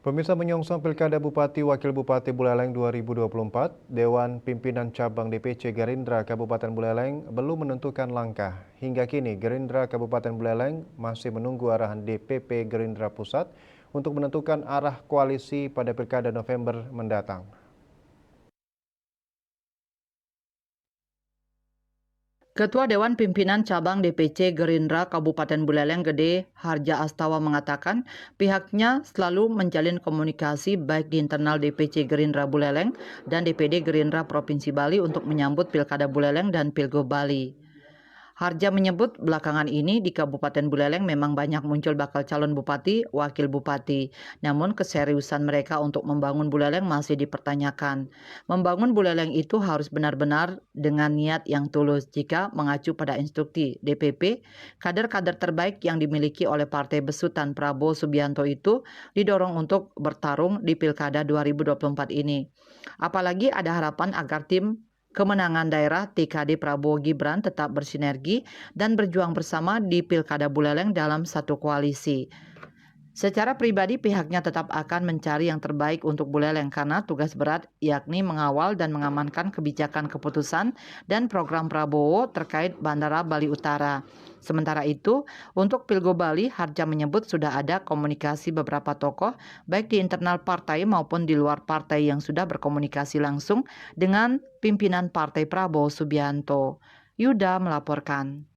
Pemirsa menyongsong Pilkada Bupati Wakil Bupati Buleleng 2024, Dewan Pimpinan Cabang DPC Gerindra Kabupaten Buleleng belum menentukan langkah. Hingga kini Gerindra Kabupaten Buleleng masih menunggu arahan DPP Gerindra Pusat untuk menentukan arah koalisi pada Pilkada November mendatang. Ketua Dewan Pimpinan Cabang DPC Gerindra Kabupaten Buleleng Gede, Harja Astawa mengatakan pihaknya selalu menjalin komunikasi baik di internal DPC Gerindra Buleleng dan DPD Gerindra Provinsi Bali untuk menyambut Pilkada Buleleng dan Pilgub Bali. Harja menyebut belakangan ini di Kabupaten Buleleng memang banyak muncul bakal calon bupati, wakil bupati. Namun keseriusan mereka untuk membangun Buleleng masih dipertanyakan. Membangun Buleleng itu harus benar-benar dengan niat yang tulus. Jika mengacu pada instruksi DPP, kader-kader terbaik yang dimiliki oleh Partai Besutan Prabowo Subianto itu didorong untuk bertarung di Pilkada 2024 ini. Apalagi ada harapan agar tim kemenangan daerah TKD Prabowo Gibran tetap bersinergi dan berjuang bersama di Pilkada Buleleng dalam satu koalisi. Secara pribadi pihaknya tetap akan mencari yang terbaik untuk Buleleng karena tugas berat yakni mengawal dan mengamankan kebijakan keputusan dan program Prabowo terkait Bandara Bali Utara. Sementara itu, untuk Pilgub Bali, Harja menyebut sudah ada komunikasi beberapa tokoh baik di internal partai maupun di luar partai yang sudah berkomunikasi langsung dengan pimpinan Partai Prabowo Subianto. Yuda melaporkan.